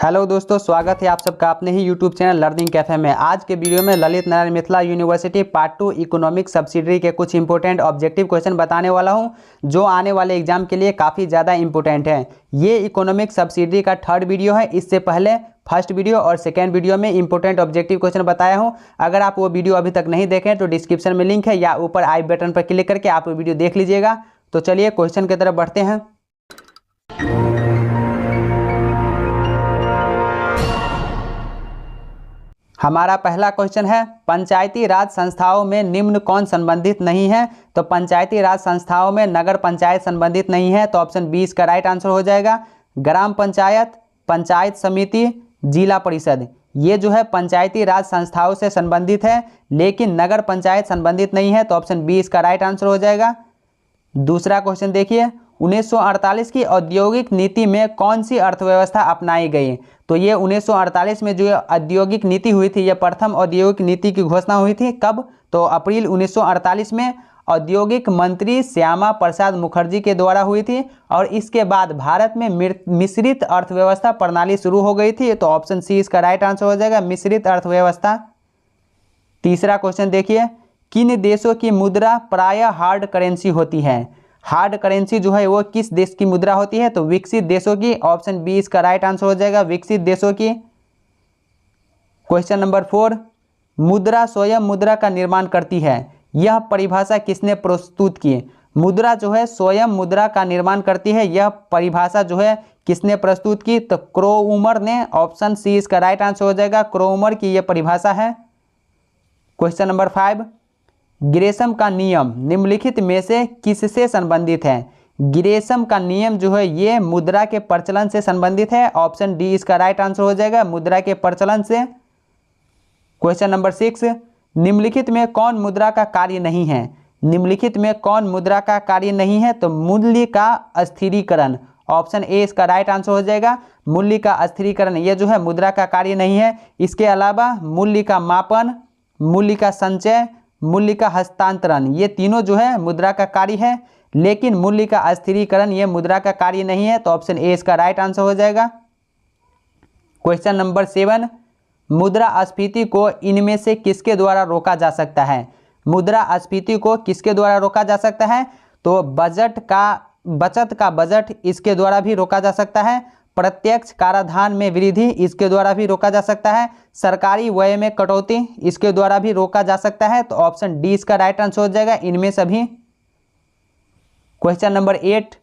Hello दोस्तों, स्वागत है आप सबका अपने ही यूट्यूब चैनल लर्निंग कैफे में। आज के वीडियो में Lalit Narayan Mithila university part 2 economic subsidiary के कुछ इंपॉर्टेंट ऑब्जेक्टिव क्वेश्चन बताने वाला हूं, जो आने वाले एग्जाम के लिए काफ़ी ज़्यादा इंपॉर्टेंट है। ये इकोनॉमिक सब्सिडरी का थर्ड वीडियो है। इससे पहले फर्स्ट वीडियो और सेकेंड वीडियो में इंपॉर्टेंट ऑब्जेक्टिव क्वेश्चन बताया हूँ। अगर आप वो वीडियो अभी तक नहीं देखें तो डिस्क्रिप्शन में लिंक है या ऊपर आई बटन पर क्लिक करके आप वो वीडियो देख लीजिएगा। तो चलिए क्वेश्चन की तरफ बढ़ते हैं। हमारा पहला क्वेश्चन है, पंचायती राज संस्थाओं में निम्न कौन संबंधित नहीं है? तो पंचायती राज संस्थाओं में नगर पंचायत संबंधित नहीं है, तो ऑप्शन 20 का राइट आंसर हो जाएगा। ग्राम पंचायत, पंचायत समिति, जिला परिषद, ये जो है पंचायती राज संस्थाओं से संबंधित है, लेकिन नगर पंचायत संबंधित नहीं है, तो ऑप्शन 20 का राइट आंसर हो जाएगा। दूसरा क्वेश्चन देखिए, 1948 की औद्योगिक नीति में कौन सी अर्थव्यवस्था अपनाई गई? तो ये 1948 में जो औद्योगिक नीति हुई थी, ये प्रथम औद्योगिक नीति की घोषणा हुई थी। कब? तो अप्रैल 1948 में औद्योगिक मंत्री श्यामा प्रसाद मुखर्जी के द्वारा हुई थी, और इसके बाद भारत में मिश्रित अर्थव्यवस्था प्रणाली शुरू हो गई थी। तो ऑप्शन सी इसका राइट आंसर हो जाएगा, मिश्रित अर्थव्यवस्था। तीसरा क्वेश्चन देखिए, किन देशों की मुद्रा प्रायः हार्ड करेंसी होती है? हार्ड करेंसी जो है वो किस देश की मुद्रा होती है? तो विकसित देशों की। ऑप्शन बी इसका राइट आंसर हो जाएगा, विकसित देशों की। क्वेश्चन नंबर 4, मुद्रा स्वयं मुद्रा का निर्माण करती है, यह परिभाषा किसने प्रस्तुत की? मुद्रा जो है स्वयं मुद्रा का निर्माण करती है, यह परिभाषा जो है किसने प्रस्तुत की? तो क्रोउमर ने। ऑप्शन सी इसका राइट आंसर हो जाएगा, क्रोउमर की यह परिभाषा है। क्वेश्चन नंबर 5, ग्रेशम का नियम निम्नलिखित में से किससे संबंधित है? ग्रेशम का नियम जो है ये मुद्रा के प्रचलन से संबंधित है। ऑप्शन डी इसका राइट आंसर हो जाएगा, मुद्रा के प्रचलन से। क्वेश्चन नंबर 6, निम्नलिखित में कौन मुद्रा का कार्य नहीं है? निम्नलिखित में कौन मुद्रा का कार्य नहीं है? तो मूल्य का अस्थिरीकरण। ऑप्शन ए इसका राइट आंसर हो जाएगा, मूल्य का अस्थिरीकरण, ये जो है मुद्रा का कार्य नहीं है। इसके अलावा मूल्य का मापन, मूल्य का संचय, मूल्य का हस्तांतरण, ये तीनों जो है मुद्रा का कार्य है, लेकिन मूल्य का अस्थिरीकरण ये मुद्रा का कार्य नहीं है। तो ऑप्शन ए इसका राइट आंसर हो जाएगा। क्वेश्चन नंबर 7, मुद्रास्फीति को इनमें से किसके द्वारा रोका जा सकता है? मुद्रास्फीति को किसके द्वारा रोका जा सकता है? तो बचत का बजट इसके द्वारा भी रोका जा सकता है। प्रत्यक्ष कराधान में वृद्धि इसके द्वारा भी रोका जा सकता है। सरकारी व्यय में कटौती इसके द्वारा भी रोका जा सकता है। तो ऑप्शन डी इसका राइट आंसर हो जाएगा, इनमें सभी। क्वेश्चन नंबर 8,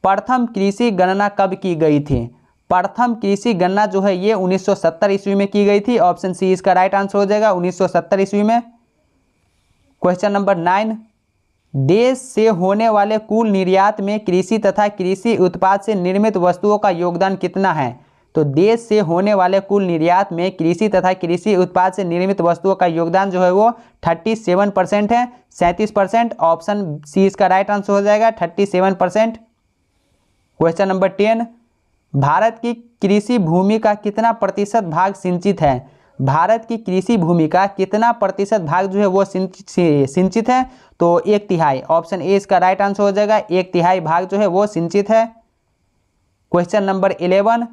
प्रथम कृषि गणना कब की गई थी? प्रथम कृषि गणना जो है ये 1970 ईस्वी में की गई थी। ऑप्शन सी इसका राइट आंसर हो जाएगा, 1970 ईस्वी में। क्वेश्चन नंबर 9, देश से होने वाले कुल निर्यात में कृषि तथा कृषि उत्पाद से निर्मित वस्तुओं का योगदान कितना है? तो देश से होने वाले कुल निर्यात में कृषि तथा कृषि उत्पाद से निर्मित वस्तुओं का योगदान जो है वो 37% है, 37%। ऑप्शन सी इसका राइट आंसर हो जाएगा, 37%। क्वेश्चन नंबर 10, भारत की कृषि भूमि का कितना प्रतिशत भाग सिंचित है? भारत की कृषि भूमि का कितना प्रतिशत भाग जो है वो सिंचित है? तो 1/3। ऑप्शन ए इसका राइट आंसर हो जाएगा, 1/3 भाग जो है वो सिंचित है। क्वेश्चन नंबर 11,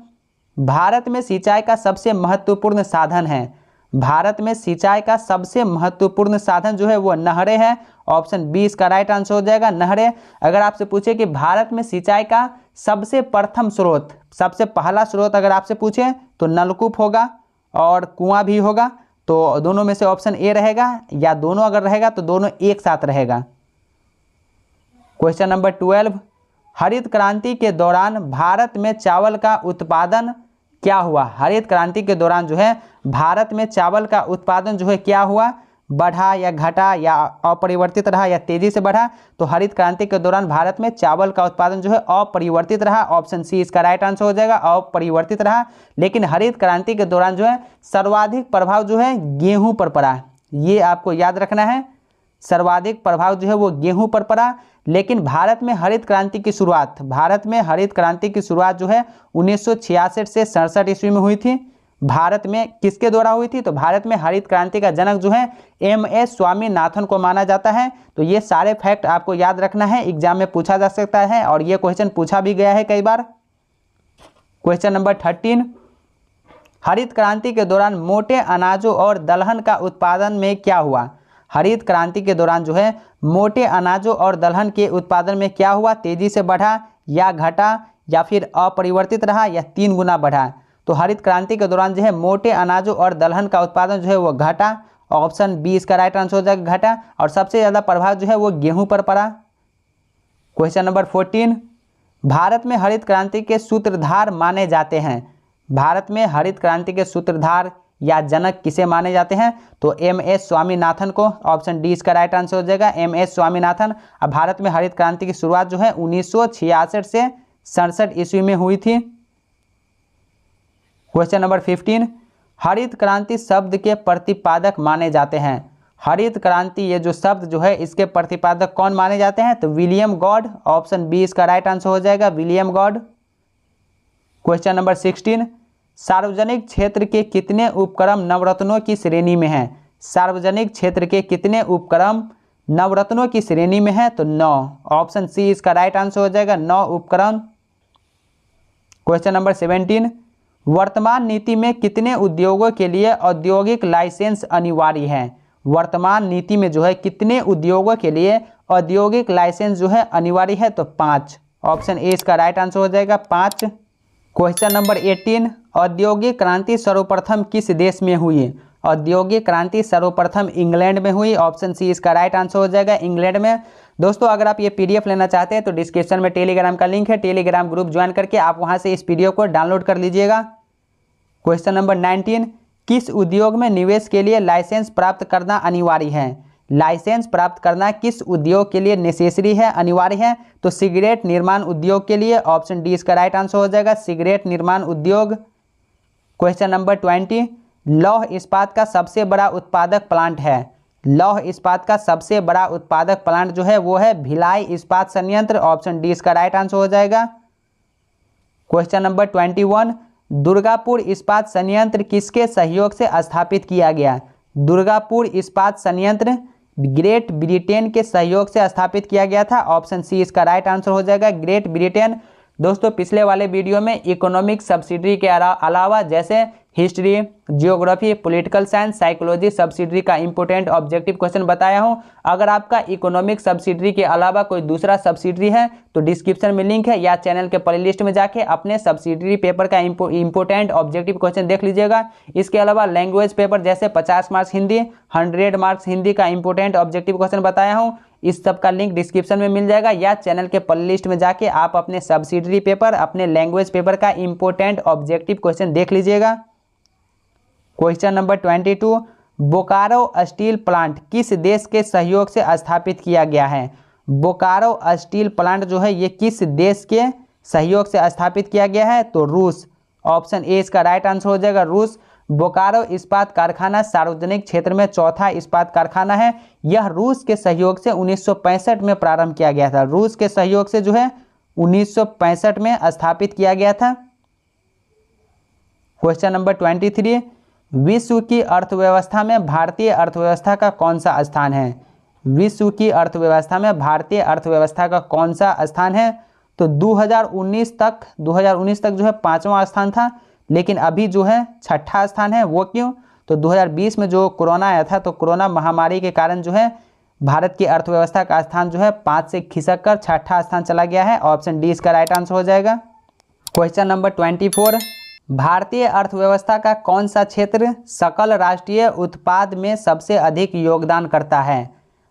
भारत में सिंचाई का सबसे महत्वपूर्ण साधन है। भारत में सिंचाई का सबसे महत्वपूर्ण साधन जो है वो नहरें है। ऑप्शन बी इसका राइट आंसर हो जाएगा, नहरें। अगर आपसे पूछे कि भारत में सिंचाई का सबसे प्रथम स्रोत, सबसे पहला स्रोत अगर आपसे पूछे तो नलकूप होगा और कुआं भी होगा। तो दोनों में से ऑप्शन ए रहेगा, या दोनों अगर रहेगा तो दोनों एक साथ रहेगा। क्वेश्चन नंबर 12, हरित क्रांति के दौरान भारत में चावल का उत्पादन क्या हुआ? हरित क्रांति के दौरान जो है भारत में चावल का उत्पादन जो है क्या हुआ? बढ़ा या घटा या अपरिवर्तित रहा या तेजी से बढ़ा? तो हरित क्रांति के दौरान भारत में चावल का उत्पादन जो है अपरिवर्तित रहा। ऑप्शन सी इसका राइट आंसर हो जाएगा, अपरिवर्तित रहा। लेकिन हरित क्रांति के दौरान जो है सर्वाधिक प्रभाव जो है गेहूं पर पड़ा, ये आपको याद रखना है। सर्वाधिक प्रभाव जो है वो गेहूं पर पड़ा। लेकिन भारत में हरित क्रांति की शुरुआत जो है 1966 से 67 ईस्वी में हुई थी। भारत में किसके द्वारा हुई थी? तो भारत में हरित क्रांति का जनक जो है MS स्वामीनाथन को माना जाता है। तो ये सारे फैक्ट आपको याद रखना है, एग्जाम में पूछा जा सकता है और ये क्वेश्चन पूछा भी गया है कई बार। क्वेश्चन नंबर 13, हरित क्रांति के दौरान मोटे अनाजों और दलहन का उत्पादन में क्या हुआ? हरित क्रांति के दौरान जो है मोटे अनाजों और दलहन के उत्पादन में क्या हुआ? तेजी से बढ़ा या घटा या फिर अपरिवर्तित रहा या 3 गुना बढ़ा? तो हरित क्रांति के दौरान जो है मोटे अनाजों और दलहन का उत्पादन जो है वो घटा। ऑप्शन बी इसका राइट आंसर हो जाएगा, घटा। और सबसे ज़्यादा प्रभाव जो है वो गेहूं पर पड़ा। क्वेश्चन नंबर 14, भारत में हरित क्रांति के सूत्रधार माने जाते हैं। भारत में हरित क्रांति के सूत्रधार या जनक किसे माने जाते हैं? तो एम.एस. स्वामीनाथन को। ऑप्शन डी इसका राइट आंसर हो जाएगा, एम.एस. स्वामीनाथन। अब भारत में हरित क्रांति की शुरुआत जो है 1966 से 67 ईस्वी में हुई थी। क्वेश्चन नंबर 15, हरित क्रांति शब्द के प्रतिपादक माने जाते हैं। हरित क्रांति ये जो शब्द जो है इसके प्रतिपादक कौन माने जाते हैं? तो विलियम गॉड। ऑप्शन बी इसका राइट आंसर हो जाएगा, विलियम गॉड। क्वेश्चन नंबर 16, सार्वजनिक क्षेत्र के कितने उपक्रम नवरत्नों की श्रेणी में हैं? सार्वजनिक क्षेत्र के कितने उपक्रम नवरत्नों की श्रेणी में हैं? तो 9। ऑप्शन सी इसका राइट आंसर हो जाएगा, 9 उपक्रम। क्वेश्चन नंबर 17, वर्तमान नीति में कितने उद्योगों के लिए औद्योगिक लाइसेंस अनिवार्य है? वर्तमान नीति में जो है कितने उद्योगों के लिए औद्योगिक लाइसेंस जो है अनिवार्य है? तो 5। ऑप्शन ए इसका राइट आंसर हो जाएगा, 5। क्वेश्चन नंबर 18, औद्योगिक क्रांति सर्वप्रथम किस देश में हुई? औद्योगिक क्रांति सर्वप्रथम इंग्लैंड में हुई। ऑप्शन सी इसका राइट आंसर हो जाएगा, इंग्लैंड में। दोस्तों अगर आप ये पीडीएफ लेना चाहते हैं तो डिस्क्रिप्शन में टेलीग्राम का लिंक है, टेलीग्राम ग्रुप ज्वाइन करके आप वहां से इस पीडीएफ को डाउनलोड कर लीजिएगा। क्वेश्चन नंबर 19, किस उद्योग में निवेश के लिए लाइसेंस प्राप्त करना अनिवार्य है? लाइसेंस प्राप्त करना किस उद्योग के लिए नेसेसरी है, अनिवार्य है? तो सिगरेट निर्माण उद्योग के लिए। ऑप्शन डी इसका राइट आंसर हो जाएगा, सिगरेट निर्माण उद्योग। क्वेश्चन नंबर 20, लौह इस्पात का सबसे बड़ा उत्पादक प्लांट है। लौह इस्पात का सबसे बड़ा उत्पादक प्लांट जो है वो है भिलाई इस्पात संयंत्र। ऑप्शन डी इसका राइट आंसर हो जाएगा। क्वेश्चन नंबर 21, दुर्गापुर इस्पात संयंत्र किसके सहयोग से स्थापित किया गया? दुर्गापुर इस्पात संयंत्र ग्रेट ब्रिटेन के सहयोग से स्थापित किया गया था। ऑप्शन सी इसका राइट आंसर हो जाएगा, ग्रेट ब्रिटेन। दोस्तों पिछले वाले वीडियो में इकोनॉमिक सब्सिडरी के अलावा जैसे history, geography, political science, psychology subsidiary का इंपॉर्टेंट ऑब्जेक्टिव क्वेश्चन बताया हूं। अगर आपका इकोनॉमिक सब्सिडरी के अलावा कोई दूसरा सब्सिडरी है तो डिस्क्रिप्शन में लिंक है या चैनल के प्लेलिस्ट में जाके अपने सब्सिडरी पेपर का इंपॉर्टेंट ऑब्जेक्टिव क्वेश्चन देख लीजिएगा। इसके अलावा लैंग्वेज पेपर जैसे 50 मार्क्स हिंदी, 100 मार्क्स हिंदी का इंपॉर्टेंट ऑब्जेक्टिव क्वेश्चन बताया हूँ। इस सब का लिंक डिस्क्रिप्शन में मिल जाएगा या चैनल के प्लेलिस्ट में जाके आप अपने सब्सिडरी पेपर, अपने लैंग्वेज पेपर का इंपॉर्टेंट ऑब्जेक्टिव क्वेश्चन देख लीजिएगा। Question number 22, Bokaro steel plant किस देश के सहयोग से स्थापित किया गया है? बोकारो स्टील प्लांट जो है ये किस देश के सहयोग से स्थापित किया गया है? तो रूस। ऑप्शन ए इसका राइट आंसर हो जाएगा, रूस। बोकारो इस्पात कारखाना सार्वजनिक क्षेत्र में चौथा इस्पात कारखाना है। यह रूस के सहयोग से 1965 में प्रारंभ किया गया था। रूस के सहयोग से जो है 1965 में स्थापित किया गया था। क्वेश्चन नंबर 23, विश्व की अर्थव्यवस्था में भारतीय अर्थव्यवस्था का कौन सा स्थान है? विश्व की अर्थव्यवस्था में भारतीय अर्थव्यवस्था का कौन सा स्थान है? तो 2019 तक जो है 5वां स्थान था, लेकिन अभी जो है 6ठा स्थान है। वो क्यों? तो 2020 में जो कोरोना आया था तो कोरोना महामारी के कारण जो है भारत की अर्थव्यवस्था का स्थान जो है 5 से खिसक कर 6ठा स्थान चला गया है। ऑप्शन डी इसका राइट आंसर हो जाएगा। क्वेश्चन नंबर 24, भारतीय अर्थव्यवस्था का कौन सा क्षेत्र सकल राष्ट्रीय उत्पाद में सबसे अधिक योगदान करता है?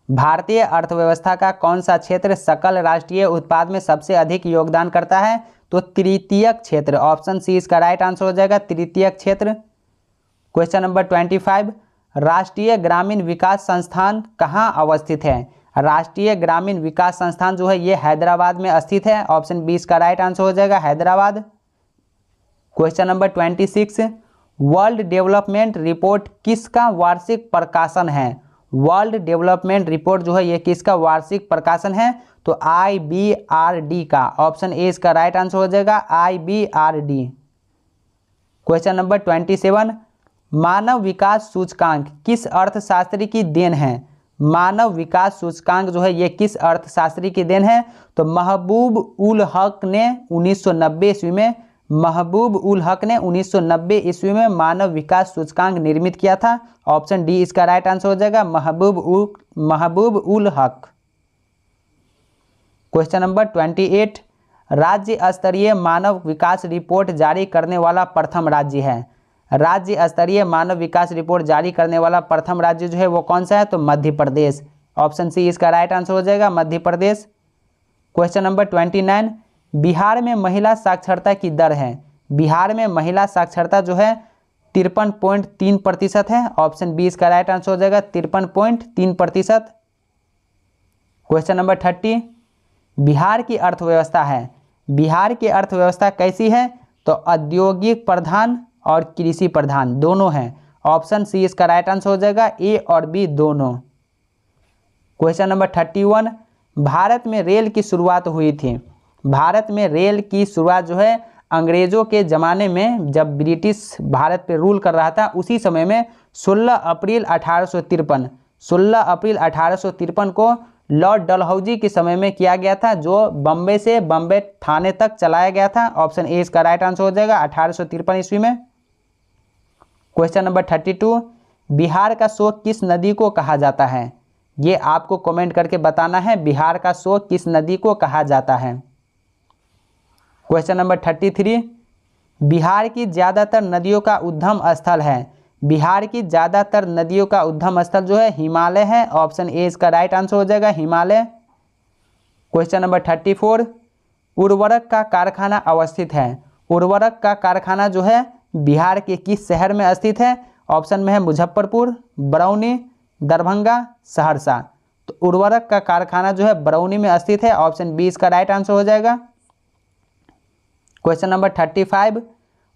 भारतीय अर्थव्यवस्था का कौन सा क्षेत्र सकल राष्ट्रीय उत्पाद में सबसे अधिक योगदान करता है? तो तृतीयक क्षेत्र। ऑप्शन सी इसका राइट आंसर हो जाएगा, तृतीयक क्षेत्र। क्वेश्चन नंबर 25, राष्ट्रीय ग्रामीण विकास संस्थान कहाँ अवस्थित है? राष्ट्रीय ग्रामीण विकास संस्थान जो है ये हैदराबाद में स्थित है। ऑप्शन बी इसका राइट आंसर हो जाएगा, Hyderabad. Question number 26, world development report किसका वार्षिक प्रकाशन है? वर्ल्ड डेवलपमेंट रिपोर्ट जो है ये किसका वार्षिक प्रकाशन है? तो IBRD का। ऑप्शन ए इसका राइट आंसर हो जाएगा, IBRD। क्वेश्चन नंबर 27, मानव विकास सूचकांक किस अर्थशास्त्री की देन है? मानव विकास सूचकांक जो है ये किस अर्थशास्त्री की देन है? तो महबूब उल हक ने 1990 ईस्वी में महबूब उल हक ने 1990 ईस्वी में मानव विकास सूचकांक निर्मित किया था? ऑप्शन डी इसका राइट आंसर हो जाएगा, महबूब उल हक। क्वेश्चन नंबर 28, राज्य स्तरीय मानव विकास रिपोर्ट जारी करने वाला प्रथम राज्य है? राज्य स्तरीय मानव विकास रिपोर्ट जारी करने वाला प्रथम राज्य जो है वो कौन सा है? तो मध्य प्रदेश। ऑप्शन सी इसका राइट आंसर हो जाएगा, मध्य प्रदेश। क्वेश्चन नंबर 29, बिहार में महिला साक्षरता की दर है? बिहार में महिला साक्षरता जो है 53.3% है। ऑप्शन बी इसका राइट आंसर हो जाएगा, 53.3%। क्वेश्चन नंबर 30, बिहार की अर्थव्यवस्था है, बिहार की अर्थव्यवस्था कैसी है? तो औद्योगिक प्रधान और कृषि प्रधान दोनों हैं। ऑप्शन सी इसका राइट आंसर हो जाएगा, ए और बी दोनों। क्वेश्चन नंबर 31, भारत में रेल की शुरुआत हुई थी? भारत में रेल की शुरुआत जो है अंग्रेजों के ज़माने में, जब ब्रिटिश भारत पे रूल कर रहा था उसी समय में 16 अप्रैल 1853 को लॉर्ड डलहौजी के समय में किया गया था, जो बम्बई से बम्बई थाने तक चलाया गया था। ऑप्शन ए इसका राइट आंसर हो जाएगा, 1853 ईस्वी में। क्वेश्चन नंबर 32, बिहार का शोक किस नदी को कहा जाता है? ये आपको कमेंट करके बताना है, बिहार का शोक किस नदी को कहा जाता है। क्वेश्चन नंबर 33, बिहार की ज़्यादातर नदियों का उद्गम स्थल है? बिहार की ज़्यादातर नदियों का उद्गम स्थल जो है हिमालय है। ऑप्शन ए इसका राइट आंसर हो जाएगा, हिमालय। क्वेश्चन नंबर 34, उर्वरक का कारखाना अवस्थित है? उर्वरक का कारखाना जो है बिहार के किस शहर में स्थित है? ऑप्शन में है मुजफ्फरपुर, बरौनी, दरभंगा, सहरसा। तो उर्वरक का कारखाना जो है बरौनी में स्थित है। ऑप्शन बी इसका राइट आंसर हो जाएगा। क्वेश्चन नंबर 35,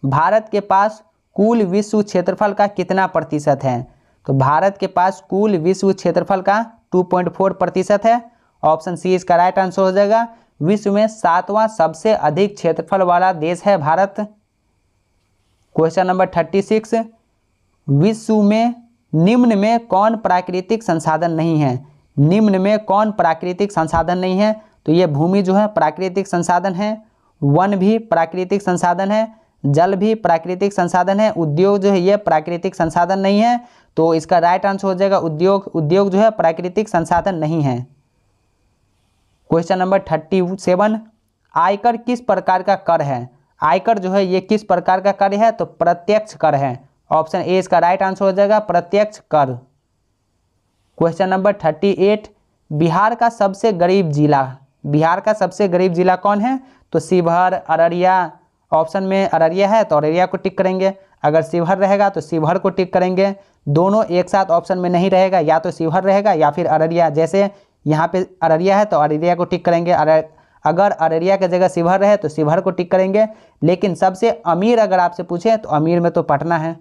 भारत के पास कुल विश्व क्षेत्रफल का कितना प्रतिशत है? तो भारत के पास कुल विश्व क्षेत्रफल का 2.4% है। ऑप्शन सी इसका राइट आंसर हो जाएगा। विश्व में 7वां सबसे अधिक क्षेत्रफल वाला देश है भारत। क्वेश्चन नंबर 36, विश्व में निम्न में कौन प्राकृतिक संसाधन नहीं है? निम्न में कौन प्राकृतिक संसाधन नहीं है? तो ये भूमि जो है प्राकृतिक संसाधन है, वन भी प्राकृतिक संसाधन है, जल भी प्राकृतिक संसाधन है, उद्योग जो है ये प्राकृतिक संसाधन नहीं है। तो इसका राइट आंसर हो जाएगा उद्योग। उद्योग जो है प्राकृतिक संसाधन नहीं है। क्वेश्चन नंबर 37, आयकर किस प्रकार का कर है? आयकर जो है ये किस प्रकार का कर है? तो प्रत्यक्ष कर है। ऑप्शन ए इसका राइट आंसर हो जाएगा, प्रत्यक्ष कर। क्वेश्चन नंबर 38, बिहार का सबसे गरीब जिला, बिहार का सबसे गरीब जिला कौन है? तो शिवहर, अररिया। ऑप्शन में अररिया है तो अररिया को टिक करेंगे, अगर शिवहर रहेगा तो शिवहर को टिक करेंगे। दोनों एक साथ ऑप्शन में नहीं रहेगा, या तो शिवहर रहेगा या फिर अररिया। जैसे यहाँ पे अररिया है तो अररिया को टिक करेंगे, अगर अररिया की जगह शिवहर रहे तो शिवहर को टिक करेंगे। लेकिन सबसे अमीर अगर आपसे पूछे तो अमीर में तो पटना है।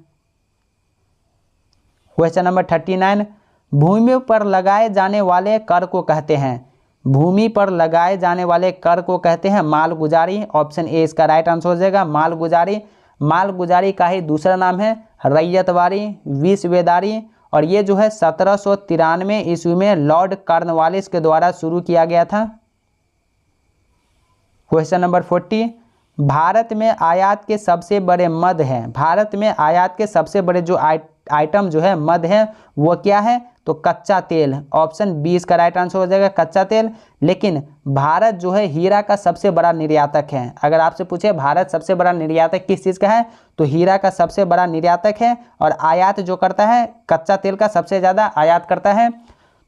क्वेश्चन नंबर 39, भूमि पर लगाए जाने वाले कर को कहते हैं? भूमि पर लगाए जाने वाले कर को कहते हैं मालगुजारी। ऑप्शन ए इसका राइट आंसर हो जाएगा, मालगुजारी। मालगुजारी का ही दूसरा नाम है रैयतवारी, विस्वेदारी। और ये जो है 1793 ईस्वी में लॉर्ड कॉर्नवालिस के द्वारा शुरू किया गया था। क्वेश्चन नंबर 40, भारत में आयात के सबसे बड़े मद हैं? भारत में आयात के सबसे बड़े जो आइटम जो है मद है वो क्या है? तो कच्चा तेल। ऑप्शन बी इसका राइट आंसर हो जाएगा, कच्चा तेल। लेकिन भारत जो है हीरा का सबसे बड़ा निर्यातक है। अगर आपसे पूछे भारत सबसे बड़ा निर्यातक किस चीज़ का है, तो हीरा का सबसे बड़ा निर्यातक है। और आयात जो करता है कच्चा तेल का सबसे ज़्यादा आयात करता है।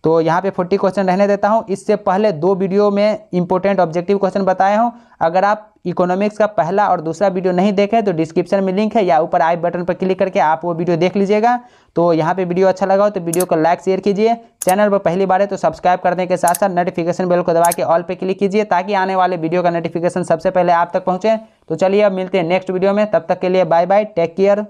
तो यहाँ पे 40 क्वेश्चन रहने देता हूँ। इससे पहले 2 वीडियो में इंपॉर्टेंट ऑब्जेक्टिव क्वेश्चन बताए हूँ। अगर आप इकोनॉमिक्स का पहला और दूसरा वीडियो नहीं देखे तो डिस्क्रिप्शन में लिंक है, या ऊपर आई बटन पर क्लिक करके आप वो वीडियो देख लीजिएगा। तो यहाँ पे वीडियो अच्छा लगा हो तो वीडियो को लाइक शेयर कीजिए। चैनल पर पहली बार है तो सब्सक्राइब करने के साथ साथ नोटिफिकेशन बेल को दबा के ऑल पे क्लिक कीजिए, ताकि आने वाले वीडियो का नोटिफिकेशन सबसे पहले आप तक पहुँचे। तो चलिए अब मिलते हैं नेक्स्ट वीडियो में, तब तक के लिए बाय बाय, टेक केयर।